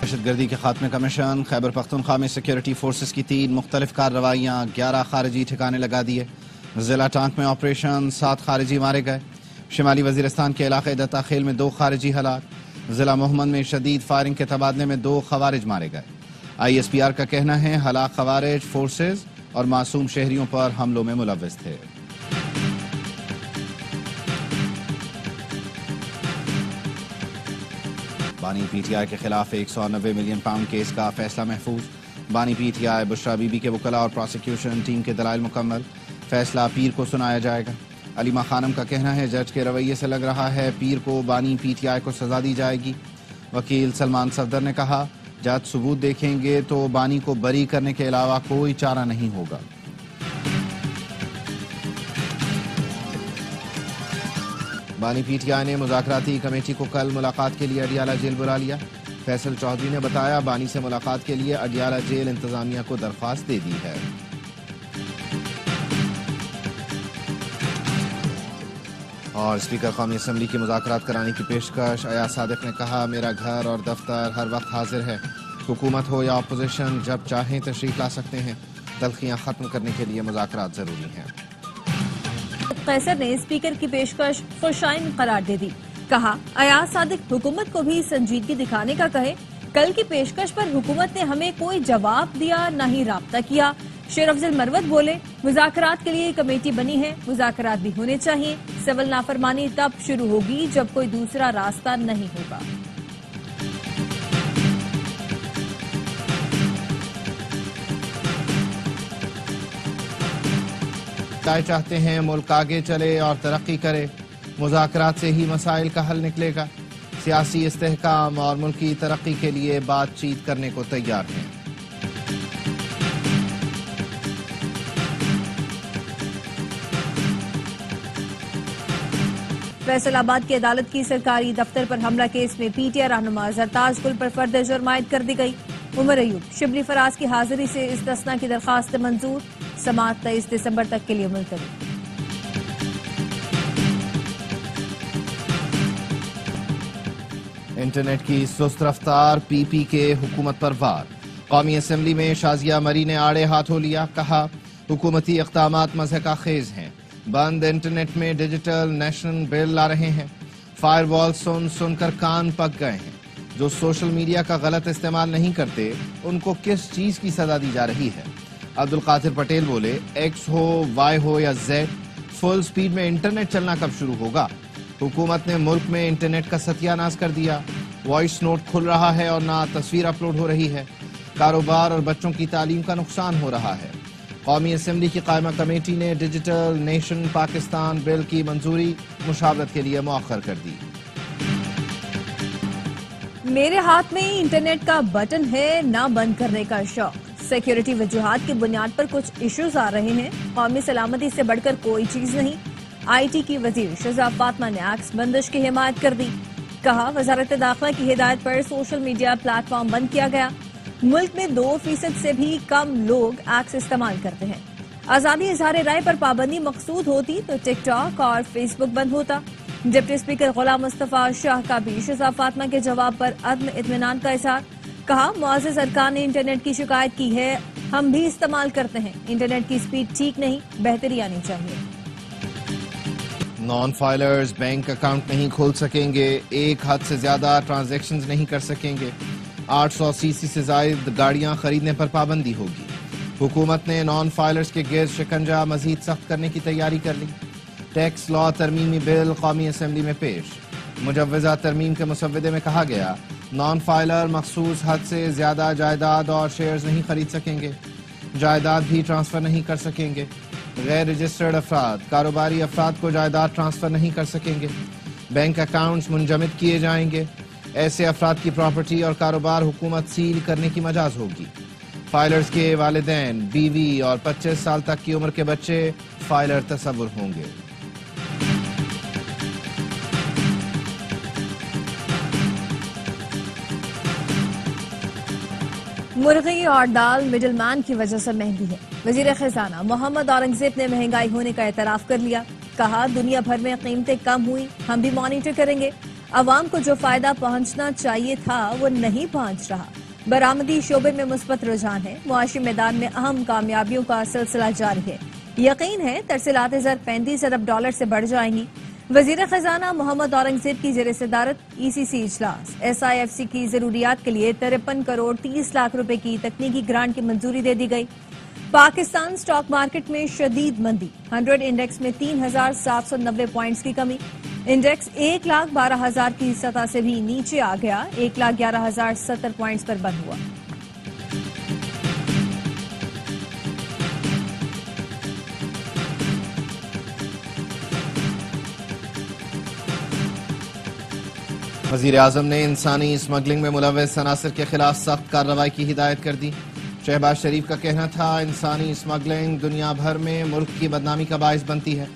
دہشت گردی کے خاتمے کا مشن خیبر پختونخوا میں سیکیورٹی فورسز کی 3 مختلف کارروائیاں 11 خارجی ٹھکانے لگا دیے. ضلع ٹانک میں آپریشن 7 خارجی مارے گئے. شمالی وزیرستان کے علاقے دتا خیل میں 2 خارجی ہلاک. ضلع محمد میں شدید فائرنگ کے تبادلے میں 2 خوارج مارے گئے. ISPR کا کہنا ہے ہلاک خوارج فورسز اور معصوم شہریوں پر حملوں میں ملوث تھے. بانی PTI کے خلاف 190 ملین پاؤنڈ کیس کا فیصلہ محفوظ. بانی PTI بشرا بی بی کے وکلاء اور پروسیکیوشن ٹیم کے دلائل مکمل. فیصلہ پیر کو سنایا جائے گا. علیمہ خانم کا کہنا ہے جج کے رویے سے لگ رہا ہے پیر کو بانی PTI کو سزا دی جائے گی. وکیل سلمان صفدر نے کہا جج ثبوت دیکھیں گے تو بانی کو بری کرنے کے علاوہ کوئی چارہ نہیں ہوگا. بانی PTI نے مذاکراتی کمیٹی کو کل ملاقات کے لیے اڈیالہ جیل بلا لیا. فیصل چودھری نے بتایا بانی سے ملاقات کے لیے اڈیالہ جیل انتظامیہ کو درخواست دے دی ہے. اور اسپیکر قومی اسمبلی کی مذاکرات کرانے کی پیشکش. ایاز صادق نے کہا میرا گھر اور دفتر ہر وقت حاضر ہے. حکومت ہو یا اپوزیشن جب چاہیں تشریف لا سکتے ہیں. تلخیاں ختم کرنے کے لیے مذاکرات ضروری ہیں. قیصر نے اسپیکر کی پیشکش خوشائن قرار دے دی. کہا ایاز صادق حکومت کو بھی سنجیدگی دکھانے کا کہے. کل کی پیشکش پر حکومت نے ہمیں کوئی جواب دیا نہ ہی رابطہ کیا. شیر افضل مروت بولے مذاکرات کے لیے کمیٹی بنی ہے, مذاکرات بھی ہونے چاہیے. سول نافرمانی تب شروع ہوگی جب کوئی دوسرا راستہ نہیں ہوگا. چاہتے ہیں ملک آگے چلے اور ترقی کرے. مذاکرات سے ہی مسائل کا حل نکلے گا. سیاسی استحکام اور ملکی ترقی کے لیے بات چیت کرنے کو تیار ہیں. فیصل آباد کی عدالت کی سرکاری دفتر پر حملہ کیس میں PTI رہنما زرتاج گل پر فرد جرم عائد کر دی گئی. عمر ایوب شبلی فراز کی حاضری سے استثناء کی درخواست منظور. سماعت 23 دسمبر تک کے لیے ملتوی. انٹرنیٹ کی سست رفتار PP کے حکومت پر وار. قومی اسمبلی میں شازیہ مری نے آڑے ہاتھوں لیا. کہا حکومتی اقدامات مضحکہ خیز ہیں. بند انٹرنیٹ میں ڈیجیٹل نیشنل بل لا رہے ہیں. فائر وال سن کر کان پک گئے ہیں. جو سوشل میڈیا کا غلط استعمال نہیں کرتے ان کو کس چیز کی سزا دی جا رہی ہے. عبدالقادر پٹیل بولے X ہو Y ہو یا Z فل سپیڈ میں انٹرنیٹ چلنا کب شروع ہوگا. حکومت نے ملک میں انٹرنیٹ کا ستیہ ناز کر دیا. وائس نوٹ کھل رہا ہے اور نہ تصویر اپلوڈ ہو رہی ہے. کاروبار اور بچوں کی تعلیم کا نقصان ہو رہا ہے. قومی اسمبلی کی قائمہ کمیٹی نے ڈیجیٹل نیشن پاکستان بل کی منظوری مشاورت کے لیے مؤخر کر دی. میرے ہاتھ میں انٹرنیٹ کا بٹن ہے نہ بند کرنے کا شوق. سیکیورٹی وجوہات کی بنیاد پر کچھ ایشوز آ رہے ہیں. قومی سلامتی سے بڑھ کر کوئی چیز نہیں. IT کی وزیر شہزاد فاطمہ نے ایکس بندش کی حمایت کر دی. کہا وزارت داخلہ کی ہدایت پر سوشل میڈیا پلیٹ فارم بند کیا گیا. ملک میں 2% سے بھی کم لوگ ایکس استعمال کرتے ہیں. آزادی اظہار رائے پر پابندی مقصود ہوتی تو ٹک ٹاک اور فیس بک بند ہوتا. ڈپٹی اسپیکر غلام مصطفیٰ شاہ کا بھی شہزاد فاطمہ کے جواب پر عدم اطمینان کا اظہار. کہا معزز ارکان نے انٹرنیٹ کی شکایت کی ہے, ہم بھی استعمال کرتے ہیں. انٹرنیٹ کی سپیڈ ٹھیک نہیں, بہتری آنی چاہیے. نان فائلرز بینک اکاؤنٹ نہیں کھول سکیں گے. ایک حد سے زیادہ ٹرانزیکشنز نہیں کر سکیں گے. 800 cc سے زائد گاڑیاں خریدنے پر پابندی ہوگی. حکومت نے نان فائلرز کے گرد شکنجہ مزید سخت کرنے کی تیاری کر لی. ٹیکس لا ترمیمی بل قومی اسمبلی میں پیش. مجوزہ ترمیم کے مسودے میں کہا گیا نان فائلر مخصوص حد سے زیادہ جائیداد اور شیئرز نہیں خرید سکیں گے. جائیداد بھی ٹرانسفر نہیں کر سکیں گے. غیر رجسٹرڈ افراد کاروباری افراد کو جائیداد ٹرانسفر نہیں کر سکیں گے. بینک اکاؤنٹس منجمد کیے جائیں گے. ایسے افراد کی پراپرٹی اور کاروبار حکومت سیل کرنے کی مجاز ہوگی. فائلرز کے والدین, بیوی اور 25 سال تک کی عمر کے بچے فائلر تصور ہوں گے. مرغی اور دال مڈل مین کی وجہ سے مہنگی ہے. وزیر خزانہ محمد اورنگزیب نے مہنگائی ہونے کا اعتراف کر لیا. کہا دنیا بھر میں قیمتیں کم ہوئی, ہم بھی مانیٹر کریں گے. عوام کو جو فائدہ پہنچنا چاہیے تھا وہ نہیں پہنچ رہا۔ برآمدی شعبے میں مثبت رجحان ہے، معاشی میدان میں اہم کامیابیوں کا سلسلہ جاری ہے۔ یقین ہے ترسیلات زر 35 ارب ڈالر سے بڑھ جائیں گی۔ وزیر خزانہ محمد اورنگزیب کی زیر صدارت ECC اجلاس، SIFC کی ضروریات کے لیے 53 کروڑ 30 لاکھ روپے کی تکنیکی گرانٹ کی منظوری دے دی گئی۔ پاکستان سٹاک مارکیٹ میں شدید مندی، 100 انڈیکس میں 3790 پوائنٹس کی کمی، انڈیکس 1,12,000 کی سطح سے بھی نیچے آ گیا، 1,11,070 پوائنٹس پر بند ہوا۔ وزیر اعظم نے انسانی اسمگلنگ میں ملوث عناصر کے خلاف سخت کارروائی کی ہدایت کر دی۔ شہباز شریف کا کہنا تھا انسانی اسمگلنگ دنیا بھر میں ملک کی بدنامی کا باعث بنتی ہے،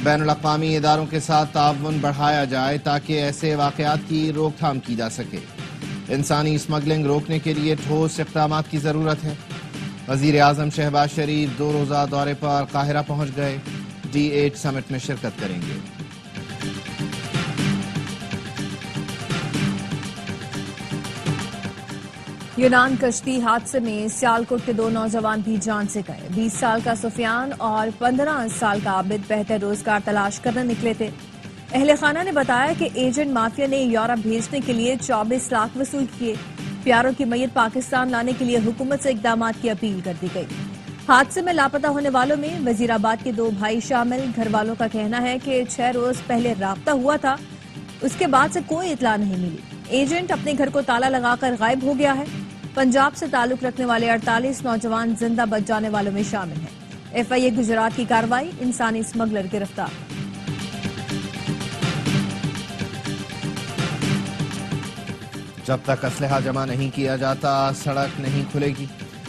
بین الاقوامی اداروں کے ساتھ تعاون بڑھایا جائے تاکہ ایسے واقعات کی روک تھام کی جا سکے۔ انسانی اسمگلنگ روکنے کے لیے ٹھوس اقدامات کی ضرورت ہے۔ وزیر اعظم شہباز شریف 2 روزہ دورے پر قاہرہ پہنچ گئے، D8 سمٹ میں شرکت کریں گے۔ یونان کشتی حادثے میں سیالکوٹ کے 2 نوجوان بھی جان سے گئے۔ 20 سال کا سفیان اور 15 سال کا عابد بہتر روزگار تلاش کرنے نکلے تھے۔ اہل خانہ نے بتایا کہ ایجنٹ مافیا نے یورپ بھیجنے کے لیے 24 لاکھ وصول کیے۔ پیاروں کی میت پاکستان لانے کے لیے حکومت سے اقدامات کی اپیل کر دی گئی۔ حادثے میں لاپتہ ہونے والوں میں وزیر آباد کے 2 بھائی شامل۔ گھر والوں کا کہنا ہے کہ 6 روز پہلے رابطہ ہوا تھا، اس کے بعد سے کوئی اطلاع نہیں ملی۔ ایجنٹ اپنے گھر کو تالا لگا کر غائب ہو گیا ہے۔ پنجاب سے تعلق رکھنے والے 48 نوجوان زندہ بچ جانے والوں میں شامل ہیں۔ FIA گجرات کی کارروائی، انسانی اسمگلر گرفتار۔ جب تک اسلحہ جمع نہیں کیا جاتا سڑک نہیں کھلے گی،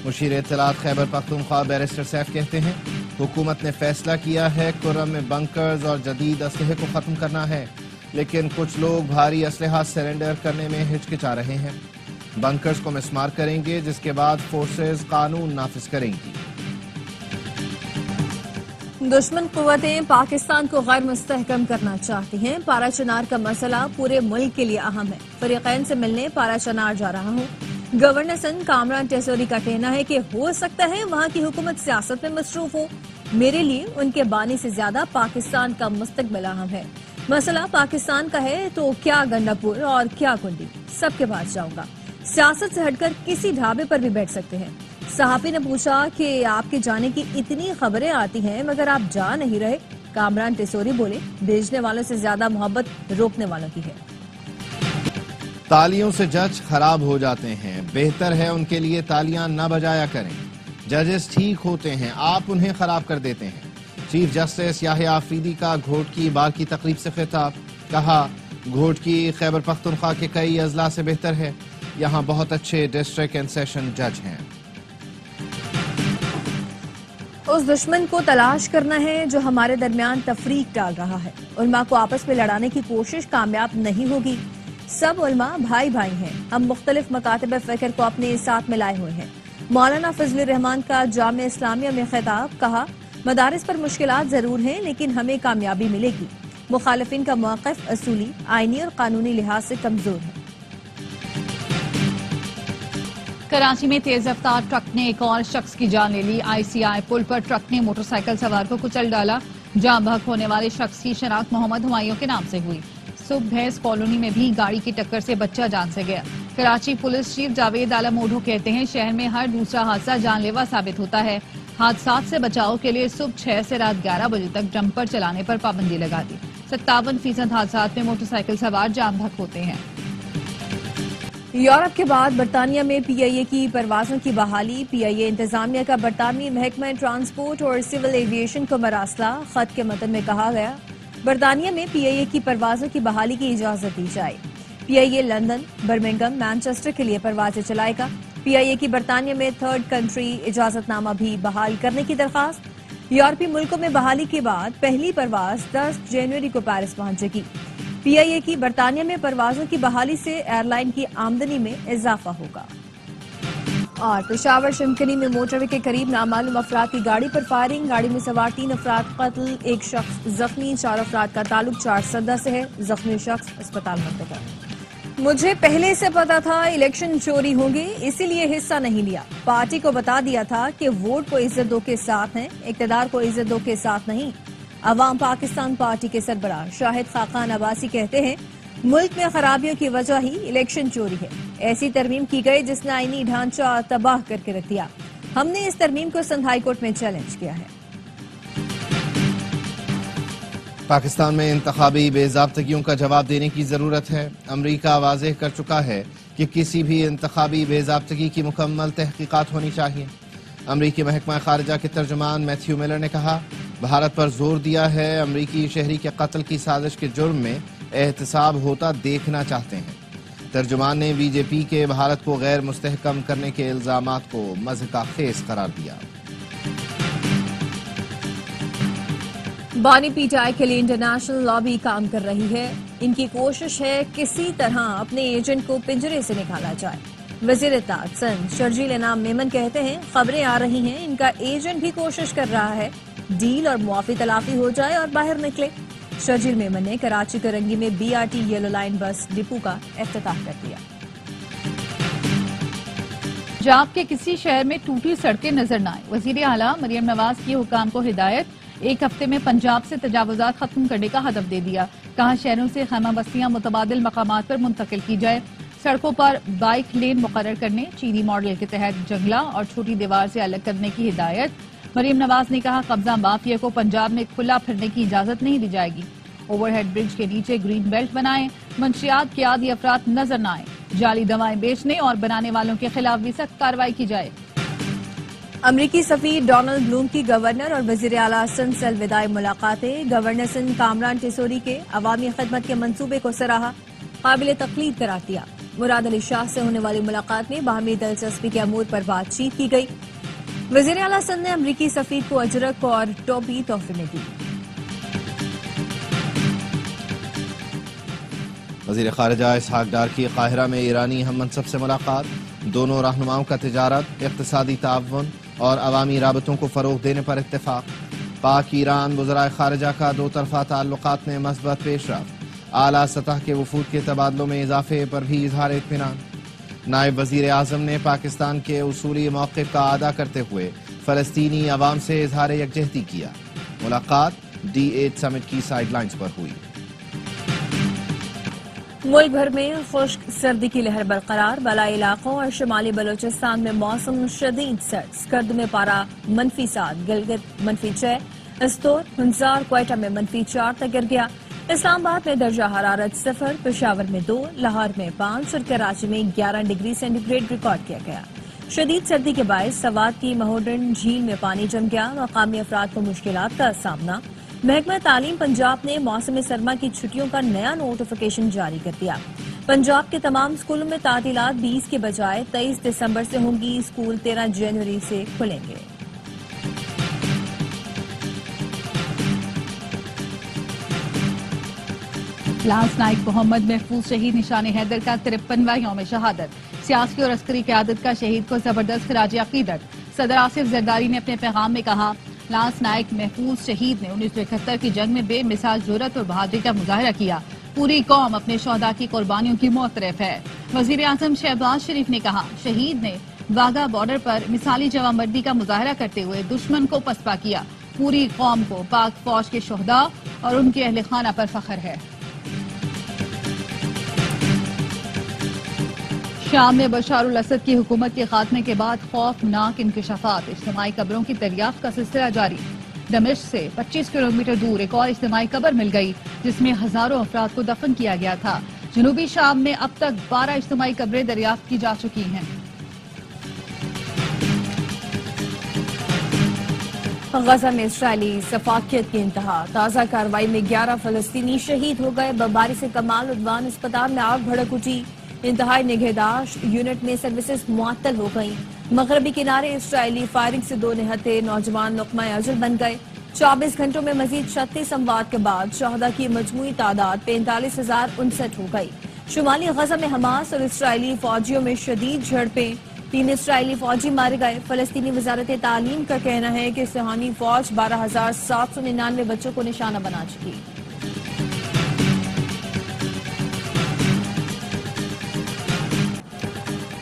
مشیر اطلاعات خیبر پختونخوا بیرسٹر سیف کہتے ہیں حکومت نے فیصلہ کیا ہے کرم میں بنکرز اور جدید اسلحے کو ختم کرنا ہے، لیکن کچھ لوگ بھاری اسلحہ سرنڈر کرنے میں ہچکچا رہے ہیں۔ بنکرز کو مسمار کریں گے جس کے بعد فورسز قانون نافذ کریں گی۔ دشمن قوتیں پاکستان کو غیر مستحکم کرنا چاہتی ہیں۔ پارا چنار کا مسئلہ پورے ملک کے لیے اہم ہے۔ فریقین سے ملنے پارا چنار جا رہا ہوں۔ گورنر سندھ کامران ٹیسوری کا کہنا ہے کہ ہو سکتا ہے وہاں کی حکومت سیاست میں مصروف ہو، میرے لیے ان کے بانی سے زیادہ پاکستان کا مستقبل اہم ہے۔ مسئلہ پاکستان کا ہے تو کیا گنڈا پور اور کیا کنڈی، سب کے پاس جاؤں گا۔ سیاست سے ہٹ کر کسی ڈھابے پر بھی بیٹھ سکتے ہیں۔ صحافی نے پوچھا کہ آپ کے جانے کی اتنی خبریں آتی ہیں مگر آپ جا نہیں رہے۔ کامران ٹیسوری بولے بھیجنے والوں سے زیادہ محبت روکنے والوں کی ہے۔ تالیوں سے جج خراب ہو جاتے ہیں، بہتر ہے ان کے لیے تالیاں نہ بجایا کریں۔ ججز ٹھیک ہوتے ہیں، آپ انہیں خراب کر دیتے ہیں۔ چیف جسٹس یحییٰ آفریدی کا گھوٹکی بار کی تقریب سے خطاب، کہا گھوٹکی خیبر پختونخوا کے کئی اضلاع سے بہتر ہے، یہاں بہت اچھے ڈسٹرکٹ اینڈ سیشن جج ہیں۔ اس دشمن کو تلاش کرنا ہے جو ہمارے درمیان تفریق ڈال رہا ہے۔ علماء کو آپس میں لڑانے کی کوشش کامیاب نہیں ہوگی۔ سب علماء بھائی بھائی ہیں، ہم مختلف مکاتب فکر کو اپنے ساتھ ملائے ہوئے ہیں۔ مولانا فضل الرحمان کا جامعہ اسلامیہ میں خطاب، کہا مدارس پر مشکلات ضرور ہیں لیکن ہمیں کامیابی ملے گی۔ مخالفین کا موقف اصولی، آئینی اور قانونی لحاظ سے کمزور ہے۔ کراچی میں تیز رفتار ٹرک نے ایک اور شخص کی جان لے لی۔ ICI پل پر ٹرک نے موٹر سائیکل سوار کو کچل ڈالا۔ جاں بحق ہونے والے شخص کی شناخت محمد ہمایوں کے نام سے ہوئی۔ صبح بھیس کالونی میں بھی گاڑی کی ٹکر سے بچہ جان سے گیا۔ کراچی پولیس چیف جاوید عالم اوڈھو کہتے ہیں شہر میں ہر دوسرا حادثہ جان لیوا ثابت ہوتا ہے۔ حادثات سے بچاؤ کے لیے صبح 6 سے رات 11 بجے تک ڈمپر چلانے پر پابندی لگا دی۔ 57% حادثات میں موٹر سائیکل سوار جاں بحق ہوتے ہیں۔ یورپ کے بعد برطانیہ میں PIA کی پروازوں کی بحالی۔ PIA انتظامیہ کا برطانوی محکمہ ٹرانسپورٹ اور سول ایویشن کو مراسلہ۔ خط کے متن میں کہا گیا برطانیہ میں PIA کی پروازوں کی بحالی کی اجازت دی جائے۔ PIA لندن، برمنگھم، مانچسٹر کے لیے پروازیں چلائے گا۔ PIA کی برطانیہ میں 3rd کنٹری اجازت نامہ بھی بحال کرنے کی درخواست۔ یورپی ملکوں میں بحالی کے بعد پہلی پرواز 10 جنوری کو پیرس پہنچے گی۔ PIA کی برطانیہ میں پروازوں کی بحالی سے ایئر لائن کی آمدنی میں اضافہ ہوگا۔ اور پشاور شمکنی میں موٹر وے کے قریب نامعلوم افراد کی گاڑی پر فائرنگ، گاڑی میں سوار 3 افراد قتل، 1 شخص زخمی، 4 افراد کا تعلق چارسدہ سے ہے، زخمی شخص اسپتال منتقل۔ مجھے پہلے سے پتا تھا الیکشن چوری ہوگی، اسی لیے حصہ نہیں لیا، پارٹی کو بتا دیا تھا کہ ووٹ کو عزت دو کے ساتھ ہیں، اقتدار کو عزت دو کے ساتھ نہیں۔ عوام پاکستان پارٹی کے سربراہ شاہد خاقان عباسی کہتے ہیں ملک میں خرابیوں کی وجہ ہی الیکشن چوری ہے، ایسی ترمیم کی گئی جس نے آئینی ڈھانچہ تباہ کر کے رکھ دیا۔ ہم نے اس ترمیم کو سندھ ہائی کورٹ میں چیلنج کیا ہے۔ پاکستان میں انتخابی بے ضابطگیوں کا جواب دینے کی ضرورت ہے۔ امریکہ واضح کر چکا ہے کہ کسی بھی انتخابی بے ضابطگی کی مکمل تحقیقات ہونی چاہیے۔ امریکی محکمہ خارجہ کے ترجمان میتھیو میلر نے کہا بھارت پر زور دیا ہے، امریکی شہری کے قتل کی سازش کے جرم میں احتساب ہوتا دیکھنا چاہتے ہیں۔ ترجمان نے بی جے پی کے بھارت کو غیر مستحکم کرنے کے الزامات کو مضحکہ خیز قرار دیا۔ بانی پی ٹی آئی کے لیے انٹرنیشنل لابی کام کر رہی ہے، ان کی کوشش ہے کسی طرح اپنے ایجنٹ کو پنجرے سے نکالا جائے۔ وزیر اطلاعات سندھ شرجیل انعام میمن کہتے ہیں خبریں آ رہی ہیں ان کا ایجنٹ بھی کوشش کر رہا ہے ڈیل اور معافی تلافی ہو جائے اور باہر نکلے۔ شرجیل میمن نے کراچی کرنگی میں B R T yellow line bus depot کا افتتاح کر دیا۔ پنجاب کے کسی شہر میں ٹوٹی سڑکیں نظر نہ آئیں، وزیر اعلیٰ مریم نواز کی حکام کو ہدایت، 1 ہفتے میں پنجاب سے تجاوزات ختم کرنے کا ہدف دے دیا، کہا شہروں سے خیمہ بستیاں متبادل مقامات پر منتقل کی جائے، سڑکوں پر بائک لین مقرر کرنے، چینی ماڈل کے تحت جنگلہ اور چھوٹی دیوار سے الگ کرنے کی ہدایت۔ مریم نواز نے کہا قبضہ مافیا کو پنجاب میں کھلا پھرنے کی اجازت نہیں دی جائے گی، اوور ہیڈ برج کے نیچے گرین بیلٹ بنائیں، منشیات کے عادی افراد نظر نہ آئیں، جعلی دوائیں بیچنے اور بنانے والوں کے خلاف بھی سخت کارروائی کی جائے۔ امریکی سفیر ڈونلڈ بلوم کی گورنر اور وزیر اعلیٰ سندھ سے الوداعی ملاقاتیں، گورنر سندھ کامران ٹیسوری کے عوامی خدمت کے منصوبے کو سراہا، قابل تقلید قرار دیا۔ مراد علی شاہ سے ہونے والی ملاقات میں باہمی دلچسپی کے امور پر بات چیت کی گئی۔ وزیر اعلیٰ سندھ نے امریکی سفیر کو اجرک اور ٹوپی تحفے میں دی۔ وزیر خارجہ اسحاق ڈار کی قاہرہ میں ایرانی ہم منصب سے ملاقات، دونوں رہنماؤں کا تجارت، اقتصادی تعاون اور عوامی رابطوں کو فروغ دینے پر اتفاق۔ پاک ایران وزرائے خارجہ کا 2 طرفہ تعلقات میں مثبت پیش رفت، اعلیٰ سطح کے وفود کے تبادلوں میں اضافے پر بھی اظہار اطمینان۔ نائب وزیر اعظم نے پاکستان کے اصولی موقف کا اعادہ کرتے ہوئے فلسطینی عوام سے اظہار یکجہتی کیا۔ ملاقات D8 سمٹ کی سائیڈ لائنز پر ہوئی۔ ملک بھر میں خشک سردی کی لہر برقرار، بالائی علاقوں اور شمالی بلوچستان میں موسم شدید سرد، سکرد میں پارہ -7، گلگت -6، استور، ہنزار، کوئٹہ میں -4 تک گر گیا۔ اسلام آباد میں درجہ حرارت 0، پشاور میں 2، لاہور میں 5 اور کراچی میں 11 ڈگری سینٹی گریڈ ریکارڈ کیا گیا۔ شدید سردی کے باعث سوات کی مہوڈن جھیل میں پانی جم گیا، مقامی افراد کو مشکلات کا سامنا۔ محکمہ تعلیم پنجاب نے موسم سرما کی چھٹیوں کا نیا نوٹیفیکیشن جاری کر دیا۔ پنجاب کے تمام اسکولوں میں تعطیلات 20 کے بجائے 23 دسمبر سے ہوں گی، اسکول 13 جنوری سے کھلیں گے۔ لانس نائک محمد محفوظ شہید نشان حیدر کا 53واں یوم شہادت، سیاسی اور عسکری قیادت کا شہید کو زبردست خراج عقیدت۔ صدر آصف زرداری نے اپنے پیغام میں کہا لانس نائک محفوظ شہید نے 1971 کی جنگ میں بے مثال جرأت اور بہادری کا مظاہرہ کیا، پوری قوم اپنے شہداء کی قربانیوں کی معترف ہے۔ وزیر اعظم شہباز شریف نے کہا شہید نے واگا بارڈر پر مثالی جوانمردی کا مظاہرہ کرتے ہوئے دشمن کو پسپا کیا، پوری قوم کو پاک فوج کے شہداء اور ان کے اہل خانہ پر فخر ہے۔ شام میں بشار الاسد کی حکومت کے خاتمے کے بعد خوفناک انکشافات، اجتماعی قبروں کی دریافت کا سلسلہ جاری۔ دمشق سے 25 کلومیٹر دور ایک اور اجتماعی قبر مل گئی جس میں ہزاروں افراد کو دفن کیا گیا تھا۔ جنوبی شام میں اب تک 12 اجتماعی قبریں دریافت کی جا چکی ہیں۔ غزہ میں اسرائیلی سفاکیت کی انتہا، تازہ کارروائی میں 11 فلسطینی شہید ہو گئے، بمباری سے کمال عدوان، اسپتال میں آگ بھڑک اٹھی، انتہائی نگہداشت یونٹ میں سروسز معطل ہو گئیں۔ مغربی کنارے اسرائیلی فائرنگ سے 2 نہتے نوجوان لقمہ اجل بن گئے۔ 24 گھنٹوں میں مزید 36 اموات کے بعد شہداء کی مجموعی تعداد 45,059 ہو گئی۔ شمالی غزہ میں حماس اور اسرائیلی فوجیوں میں شدید جھڑپیں، 3 اسرائیلی فوجی مارے گئے۔ فلسطینی وزارت تعلیم کا کہنا ہے کہ صہیونی فوج 12,799 بچوں کو نشانہ بنا چکی۔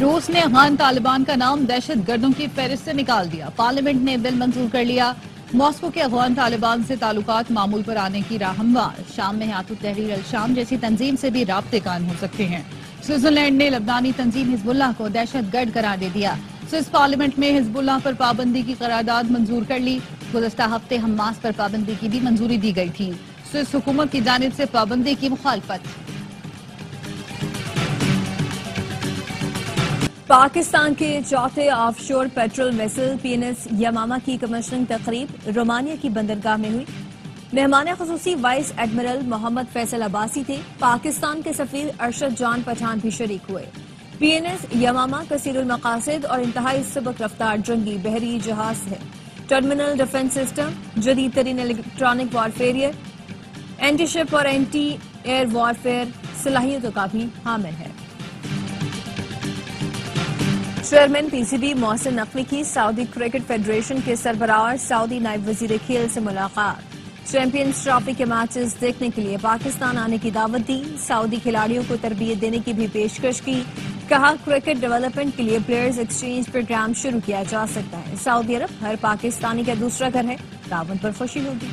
روس نے افغان طالبان کا نام دہشت گردوں کی فہرست سے نکال دیا۔ پارلیمنٹ نے بل منظور کر لیا۔ ماسکو کے افغان طالبان سے تعلقات معمول پر آنے کی راہ ہموار۔ شام میں ہیئت تحریر الشام جیسی تنظیم سے بھی رابطے قائم ہو سکتے ہیں۔ سوئٹزرلینڈ نے لبنانی تنظیم حزب اللہ کو دہشت گرد قرار دے دیا۔ سوئس پارلیمنٹ میں حزب اللہ پر پابندی کی قرارداد منظور کر لی۔ گزشتہ ہفتے حماس پر پابندی کی بھی منظوری دی گئی تھی۔ سوئس حکومت کی جانب سے پابندی کی مخالفت۔ پاکستان کے چوتھے آف شور پیٹرول ویسل پی این ایس یماما کی کمیشننگ تقریب رومانیہ کی بندرگاہ میں ہوئی۔ مہمان خصوصی وائس ایڈمرل محمد فیصل عباسی تھے۔ پاکستان کے سفیر ارشد جان پٹھان بھی شریک ہوئے۔ پی این ایس یماما کثیر المقاصد اور انتہائی سبک رفتار جنگی بحری جہاز ہے۔ ٹرمینل ڈیفنس سسٹم، جدید ترین الیکٹرانک وارفیئر، اینٹی شپ اور اینٹی ایئر وارفیئر صلاحیتوں کا بھی حامل ہے۔ Chairman P C B Mohsin Naqvi کی سعودی کرکٹ فیڈریشن کے سربراہ اور سعودی نائب وزیر کھیل سے ملاقات۔ چیمپئنز ٹرافی کے میچز دیکھنے کے لیے پاکستان آنے کی دعوت دی۔ سعودی کھلاڑیوں کو تربیت دینے کی بھی پیشکش کی۔ کہا کرکٹ ڈیولپمنٹ کے لیے پلیئرز ایکسچینج پروگرام شروع کیا جا سکتا ہے۔ سعودی عرب ہر پاکستانی کا دوسرا گھر ہے، تعاون پر خوشی ہوگی۔